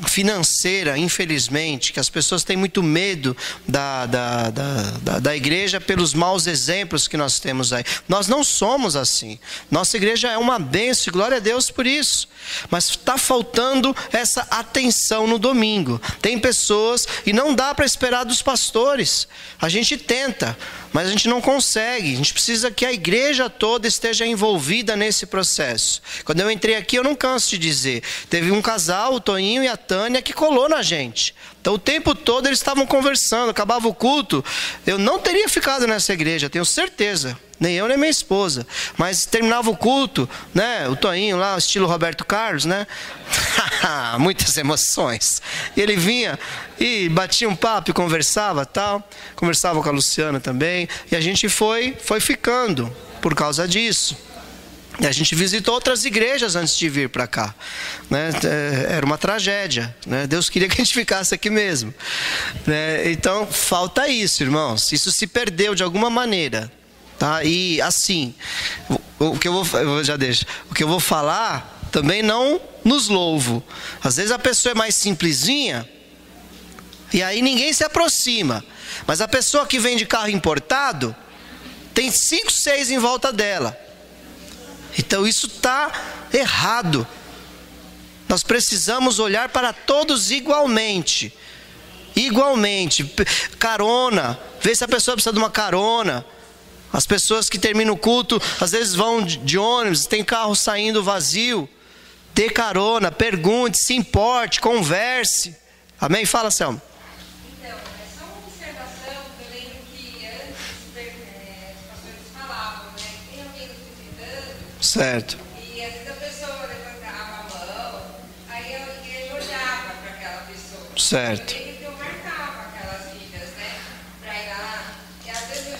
financeira, infelizmente, que as pessoas têm muito medo da igreja pelos maus exemplos que nós temos aí. Nós não somos assim. Nossa igreja é uma bênção, glória a Deus por isso. Mas está faltando essa atenção no domingo. Tem pessoas, e não dá para esperar dos pastores. A gente tenta, mas a gente não consegue. A gente precisa que a igreja toda esteja envolvida nesse processo. Quando eu entrei aqui, eu não canso de dizer, teve um casal, o Toninho e a Tânia, que colou na gente. Então o tempo todo eles estavam conversando, acabava o culto, eu não teria ficado nessa igreja, tenho certeza. Nem eu, nem minha esposa. Mas terminava o culto, né? O Toninho lá, estilo Roberto Carlos, né? Muitas emoções. E ele vinha e batia um papo e conversava, tal. Conversava com a Luciana também. E a gente foi ficando por causa disso. E a gente visitou outras igrejas antes de vir para cá, né? Era uma tragédia, né? Deus queria que a gente ficasse aqui mesmo, né? Então falta isso, irmãos. Isso se perdeu de alguma maneira, tá? E assim, o que eu vou falar também não nos louvo. Às vezes a pessoa é mais simplesinha e aí ninguém se aproxima. Mas a pessoa que vem de carro importado tem 5, 6 em volta dela. Então isso está errado. Nós precisamos olhar para todos igualmente. Igualmente. Carona. Vê se a pessoa precisa de uma carona. As pessoas que terminam o culto, às vezes vão de ônibus, tem carro saindo vazio. Dê carona, pergunte, se importe, converse. Amém? Fala, Selma. Então, é só uma observação, que eu lembro que antes os pastores falavam, né? Tem alguém nos visitando. Certo. E às vezes a pessoa levantava a mão, aí a igreja olhava para aquela pessoa. Certo. Eu lembro que eu marcava aquelas vidas, né? Para ir lá. E às vezes no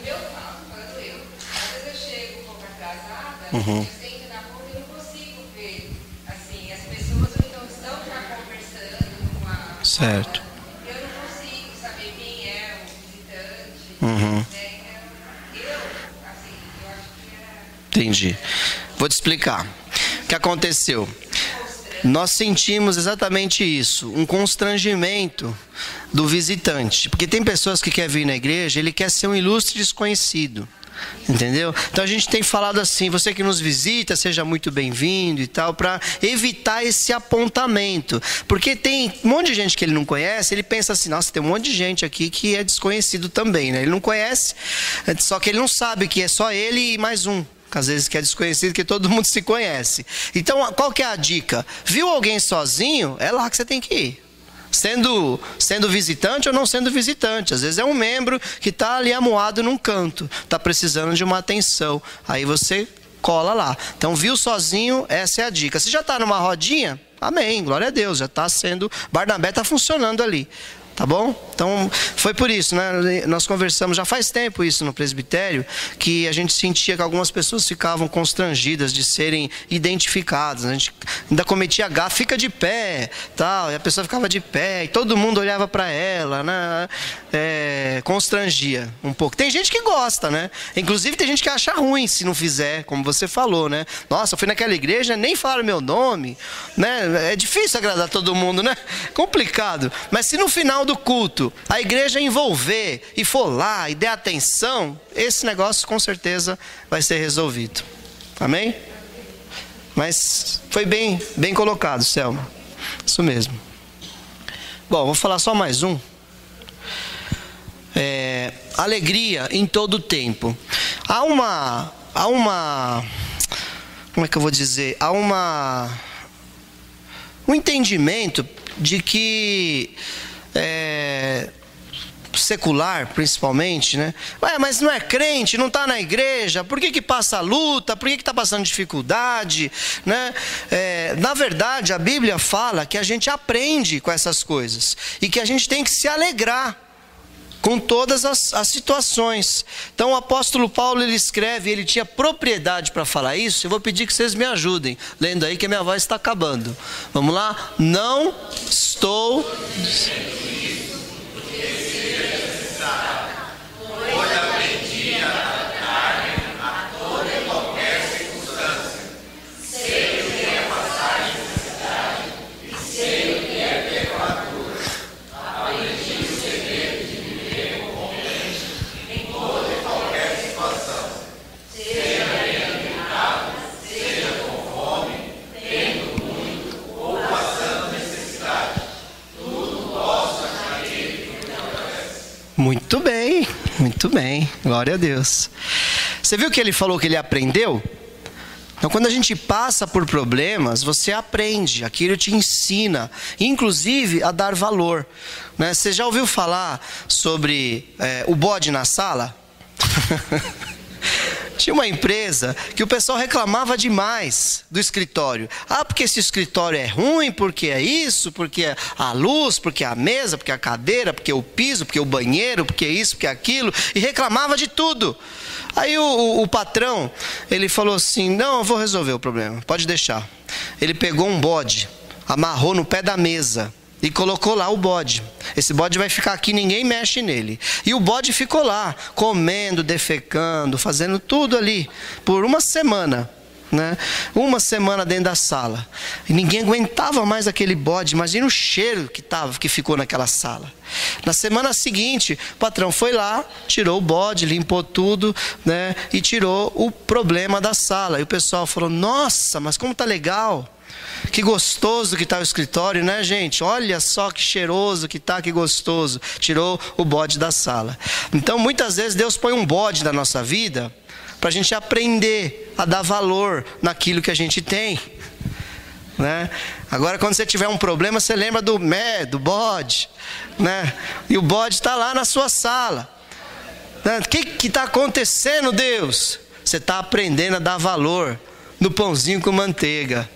meu caso, falando eu, às vezes eu chego um pouco atrasada, eu sento na porta e não consigo ver, assim, as pessoas então estão já conversando com a... Certo. Eu não consigo saber quem é o visitante, né? Eu acho que era... Entendi. Vou te explicar. O que aconteceu? Nós sentimos exatamente isso, um constrangimento do visitante. Porque tem pessoas que querem vir na igreja, ele quer ser um ilustre desconhecido. Entendeu? Então a gente tem falado assim, você que nos visita, seja muito bem-vindo e tal, para evitar esse apontamento. Porque tem um monte de gente que ele não conhece, ele pensa assim, nossa, tem um monte de gente aqui que é desconhecido também, né? Ele não conhece, só que ele não sabe que é só ele e mais um. Às vezes que é desconhecido, que todo mundo se conhece. Então, qual que é a dica? Viu alguém sozinho? É lá que você tem que ir. Sendo visitante ou não sendo visitante. Às vezes é um membro que está ali amuado num canto. Está precisando de uma atenção. Aí você cola lá. Então, viu sozinho, essa é a dica. Se já está numa rodinha, amém, glória a Deus. Já está sendo... Barnabé está funcionando ali. Tá bom? Então, foi por isso, né? Nós conversamos já faz tempo isso no presbitério, que a gente sentia que algumas pessoas ficavam constrangidas de serem identificadas. A gente ainda cometia gafe, fica de pé, tal, e a pessoa ficava de pé, e todo mundo olhava para ela, né? Constrangia um pouco. Tem gente que gosta, né? Inclusive tem gente que acha ruim se não fizer, como você falou, né? Nossa, eu fui naquela igreja, nem falaram meu nome, né? É difícil agradar todo mundo, né? Complicado. Mas se no final do culto a igreja envolver e for lá e der atenção, esse negócio com certeza vai ser resolvido. Amém? Mas foi bem colocado, Selma. Isso mesmo. Bom, vou falar só mais um. Alegria em todo o tempo. Há uma como é que eu vou dizer? Há um entendimento de que secular principalmente, né? Ué, mas não é crente, não está na igreja, por que passa luta, por que está passando dificuldade, né? Na verdade, a Bíblia fala que a gente aprende com essas coisas e que a gente tem que se alegrar com todas as situações. Então o apóstolo Paulo, ele escreve, ele tinha propriedade para falar isso. Eu vou pedir que vocês me ajudem, lendo aí que a minha voz está acabando. Vamos lá? Não estou... Muito bem, glória a Deus. Você viu que ele falou que ele aprendeu? Então, quando a gente passa por problemas, você aprende, aquilo te ensina, inclusive a dar valor, né? Você já ouviu falar sobre o bode na sala? Tinha uma empresa que o pessoal reclamava demais do escritório. Ah, porque esse escritório é ruim, porque é isso, porque é a luz, porque é a mesa, porque é a cadeira, porque é o piso, porque é o banheiro, porque é isso, porque é aquilo. E reclamava de tudo. Aí o patrão, ele falou assim, não, eu vou resolver o problema, pode deixar. Ele pegou um bode, amarrou no pé da mesa e colocou lá o bode. Esse bode vai ficar aqui, ninguém mexe nele. E o bode ficou lá, comendo, defecando, fazendo tudo ali, por uma semana, né? Uma semana dentro da sala. E ninguém aguentava mais aquele bode. Imagina o cheiro que ficou naquela sala. Na semana seguinte, o patrão foi lá, tirou o bode, limpou tudo, né? E tirou o problema da sala. E o pessoal falou, nossa, mas como tá legal. Que gostoso que está o escritório, né, gente? Olha só que cheiroso que está, que gostoso. Tirou o bode da sala. Então, muitas vezes, Deus põe um bode na nossa vida para a gente aprender a dar valor naquilo que a gente tem, né? Agora, quando você tiver um problema, você lembra do bode, né? E o bode está lá na sua sala. O que está acontecendo, Deus? Você está aprendendo a dar valor no pãozinho com manteiga.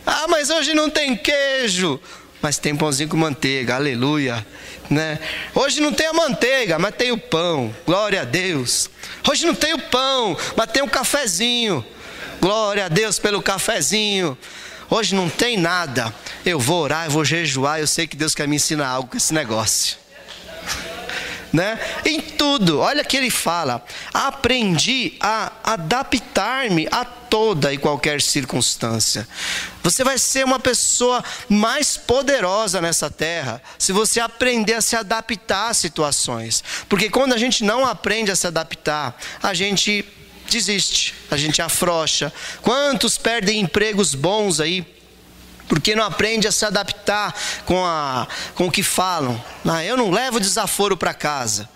Ah, mas hoje não tem queijo. Mas tem pãozinho com manteiga, aleluia, né? Hoje não tem a manteiga, mas tem o pão, glória a Deus. Hoje não tem o pão, mas tem o cafezinho, glória a Deus pelo cafezinho. Hoje não tem nada, eu vou orar, eu vou jejuar, eu sei que Deus quer me ensinar algo com esse negócio, né? Em tudo, olha que ele fala, aprendi a adaptar-me a toda e qualquer circunstância. Você vai ser uma pessoa mais poderosa nessa terra se você aprender a se adaptar às situações. Porque quando a gente não aprende a se adaptar, a gente desiste, a gente afrouxa. Quantos perdem empregos bons aí porque não aprende a se adaptar com o que falam? Ah, eu não levo desaforo para casa.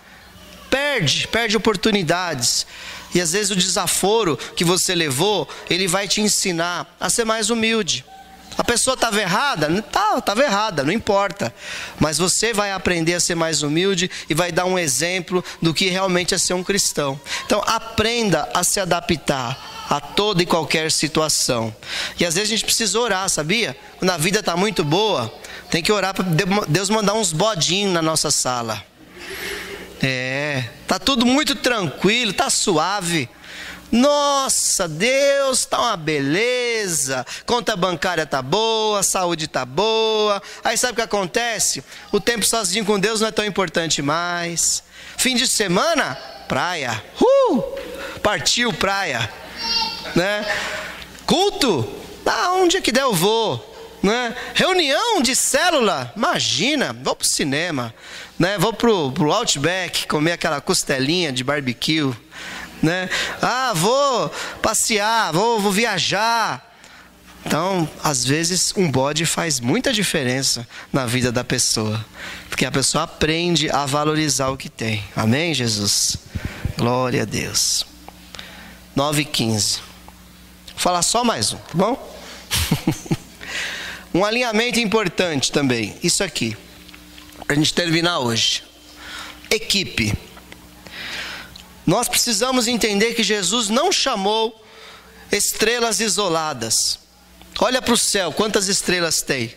Perde oportunidades. E às vezes o desaforo que você levou, ele vai te ensinar a ser mais humilde. A pessoa estava errada? Estava errada, não importa. Mas você vai aprender a ser mais humilde e vai dar um exemplo do que realmente é ser um cristão. Então aprenda a se adaptar a toda e qualquer situação. E às vezes a gente precisa orar, sabia? Quando a vida está muito boa, tem que orar para Deus mandar uns bodinhos na nossa sala. Tá tudo muito tranquilo, tá suave. Nossa, Deus, tá uma beleza. Conta bancária tá boa, saúde tá boa. Aí sabe o que acontece? O tempo sozinho com Deus não é tão importante mais. Fim de semana, praia. Partiu praia, né? Culto, onde é que der eu vou, né? Reunião de célula, imagina, vou pro cinema, né? Vou pro Outback comer aquela costelinha de barbecue, né? Vou passear, vou viajar. Então, às vezes um bode faz muita diferença na vida da pessoa, porque a pessoa aprende a valorizar o que tem. Amém, Jesus? Glória a Deus. 9:15. Vou falar só mais um, tá bom? Um alinhamento importante também, isso aqui, para a gente terminar hoje. equipe. Nós precisamos entender que Jesus não chamou estrelas isoladas. Olha para o céu, quantas estrelas tem?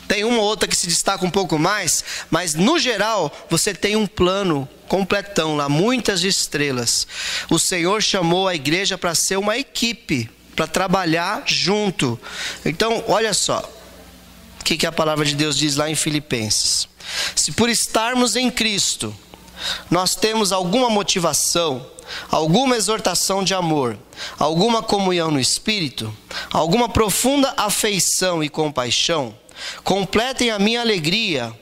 Tem uma ou outra que se destaca um pouco mais, mas no geral você tem um plano completão lá, muitas estrelas. O Senhor chamou a igreja para ser uma equipe, para trabalhar junto. Então, olha só, o que a palavra de Deus diz lá em Filipenses. Se por estarmos em Cristo, nós temos alguma motivação, alguma exortação de amor, alguma comunhão no Espírito, alguma profunda afeição e compaixão, completem a minha alegria,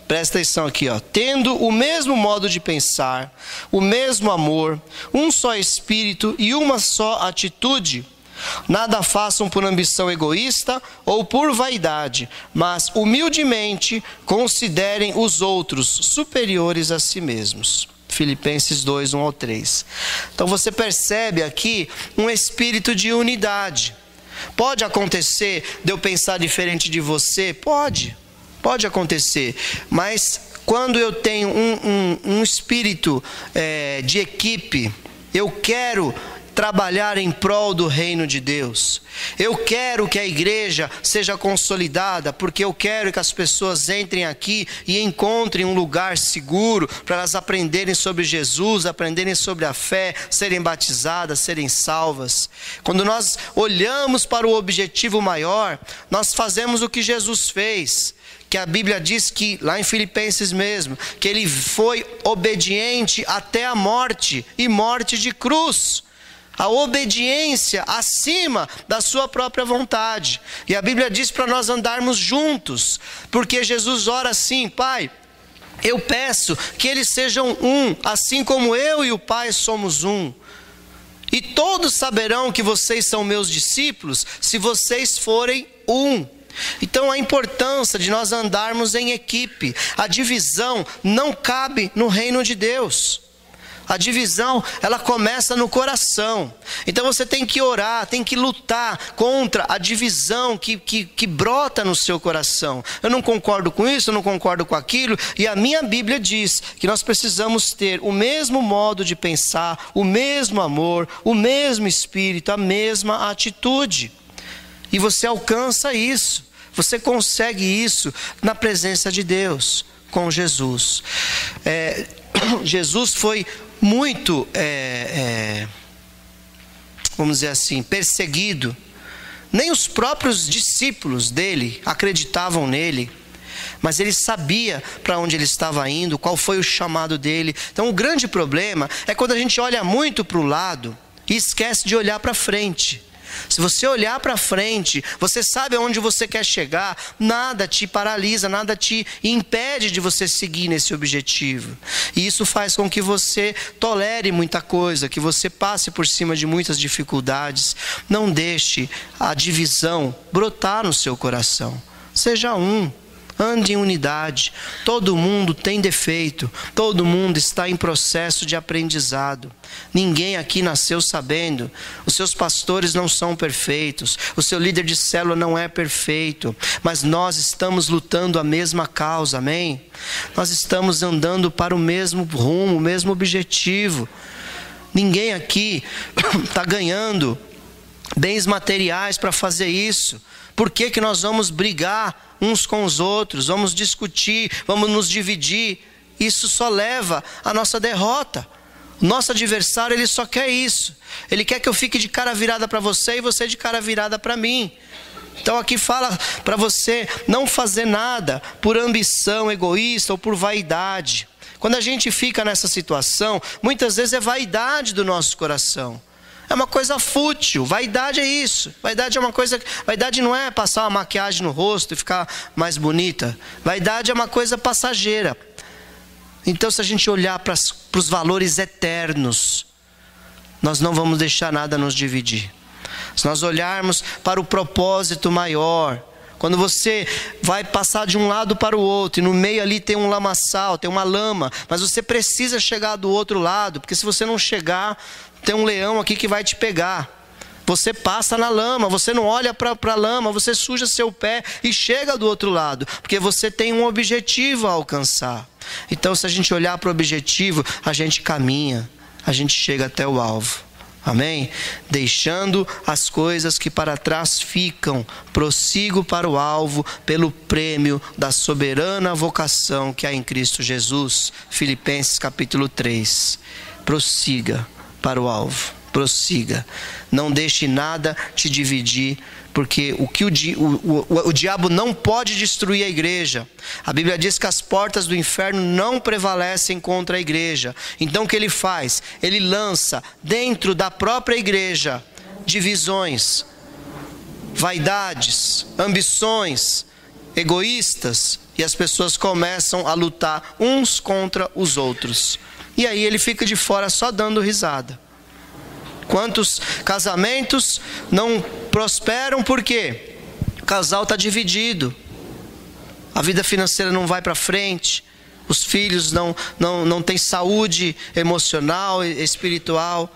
presta atenção aqui, tendo o mesmo modo de pensar, o mesmo amor, um só Espírito e uma só atitude. Nada façam por ambição egoísta ou por vaidade, mas humildemente considerem os outros superiores a si mesmos. Filipenses 2, 1-3. Então você percebe aqui um espírito de unidade. Pode acontecer de eu pensar diferente de você? Pode acontecer, mas quando eu tenho um espírito de equipe, eu quero trabalhar em prol do reino de Deus. Eu quero que a igreja seja consolidada, porque eu quero que as pessoas entrem aqui e encontrem um lugar seguro para elas aprenderem sobre Jesus, aprenderem sobre a fé, serem batizadas, serem salvas. Quando nós olhamos para o objetivo maior, nós fazemos o que Jesus fez, que a Bíblia diz que, lá em Filipenses mesmo, que ele foi obediente até a morte, e morte de cruz. A obediência acima da sua própria vontade. E a Bíblia diz para nós andarmos juntos, porque Jesus ora assim: Pai, eu peço que eles sejam um, assim como eu e o Pai somos um. E todos saberão que vocês são meus discípulos, se vocês forem um. Então a importância de nós andarmos em equipe. A divisão não cabe no reino de Deus. A divisão, ela começa no coração. Então você tem que orar, tem que lutar contra a divisão que brota no seu coração. Eu não concordo com isso, eu não concordo com aquilo. E a minha Bíblia diz que nós precisamos ter o mesmo modo de pensar, o mesmo amor, o mesmo espírito, a mesma atitude. E você alcança isso, você consegue isso na presença de Deus, com Jesus. Jesus foi muito, vamos dizer assim, perseguido. Nem os próprios discípulos dele acreditavam nele, mas ele sabia para onde ele estava indo, qual foi o chamado dele. Então o grande problema é quando a gente olha muito para o lado e esquece de olhar para frente. Se você olhar para frente, você sabe aonde você quer chegar, nada te paralisa, nada te impede de você seguir nesse objetivo. E isso faz com que você tolere muita coisa, que você passe por cima de muitas dificuldades. Não deixe a divisão brotar no seu coração. Seja um. Ande em unidade. Todo mundo tem defeito. Todo mundo está em processo de aprendizado. Ninguém aqui nasceu sabendo. Os seus pastores não são perfeitos. O seu líder de célula não é perfeito. Mas nós estamos lutando a mesma causa, amém? Nós estamos andando para o mesmo rumo, o mesmo objetivo. Ninguém aqui está ganhando bens materiais para fazer isso. Por que que nós vamos brigar uns com os outros, vamos discutir, vamos nos dividir? Isso só leva à nossa derrota. O nosso adversário, ele só quer isso. Ele quer que eu fique de cara virada para você e você de cara virada para mim. Então aqui fala para você não fazer nada por ambição egoísta ou por vaidade. Quando a gente fica nessa situação, muitas vezes é vaidade do nosso coração. É uma coisa fútil. Vaidade é isso. Vaidade é uma coisa. Vaidade não é passar uma maquiagem no rosto e ficar mais bonita. Vaidade é uma coisa passageira. Então, se a gente olhar para os valores eternos, nós não vamos deixar nada nos dividir. Se nós olharmos para o propósito maior, quando você vai passar de um lado para o outro, e no meio ali tem um lamaçal, tem uma lama, mas você precisa chegar do outro lado, porque se você não chegar, tem um leão aqui que vai te pegar. Você passa na lama, você não olha para a lama, você suja seu pé e chega do outro lado, porque você tem um objetivo a alcançar. Então, se a gente olhar para o objetivo, a gente caminha, a gente chega até o alvo. Amém? Deixando as coisas que para trás ficam, prossigo para o alvo, pelo prêmio da soberana vocação que há em Cristo Jesus. Filipenses capítulo 3. Prossiga para o alvo, prossiga. Não deixe nada te dividir, porque o diabo não pode destruir a igreja. A Bíblia diz que as portas do inferno não prevalecem contra a igreja. Então o que ele faz? Ele lança dentro da própria igreja divisões, vaidades, ambições, egoístas, e as pessoas começam a lutar uns contra os outros. E aí ele fica de fora só dando risada. Quantos casamentos não prosperam por quê? O casal está dividido, a vida financeira não vai para frente, os filhos não têm saúde emocional e espiritual,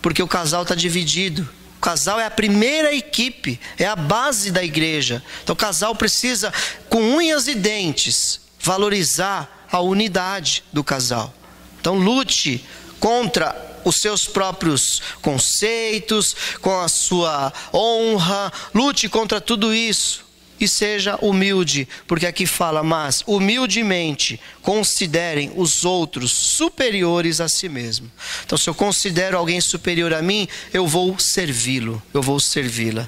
porque o casal está dividido. O casal é a primeira equipe, é a base da igreja. Então o casal precisa, com unhas e dentes, valorizar a unidade do casal. Então lute contra os seus próprios conceitos, com a sua honra, lute contra tudo isso e seja humilde, porque aqui fala, mas humildemente considerem os outros superiores a si mesmo. Então, se eu considero alguém superior a mim, eu vou servi-lo, eu vou servi-la.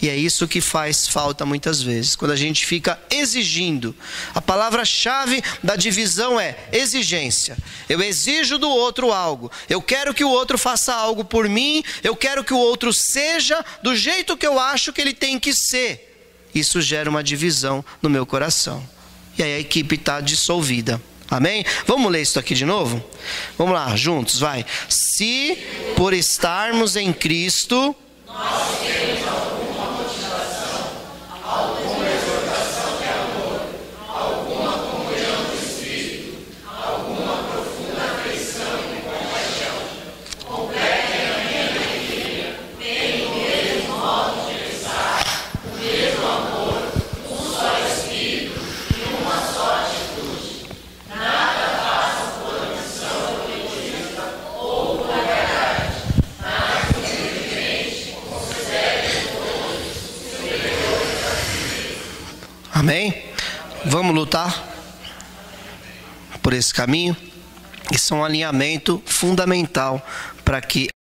E é isso que faz falta muitas vezes, quando a gente fica exigindo. A palavra-chave da divisão é exigência. Eu exijo do outro algo. Eu quero que o outro faça algo por mim. Eu quero que o outro seja do jeito que eu acho que ele tem que ser. Isso gera uma divisão no meu coração. E aí a equipe está dissolvida. Amém? Vamos ler isso aqui de novo? Vamos lá, juntos, vai. Se por estarmos em Cristo, nós temos alguma motivação, alguma exortação de amor, alguma comunhão do Espírito, alguma profunda afeição e compaixão, completem a minha alegria, tenham o mesmo modo de pensar, o mesmo amor, um só Espírito e uma só atitude. Nada façam por ambição ou egoísmo ou por vaidade, mas humildemente considerem todos superiores a si mesmos. Amém? Vamos lutar por esse caminho? Isso é um alinhamento fundamental para que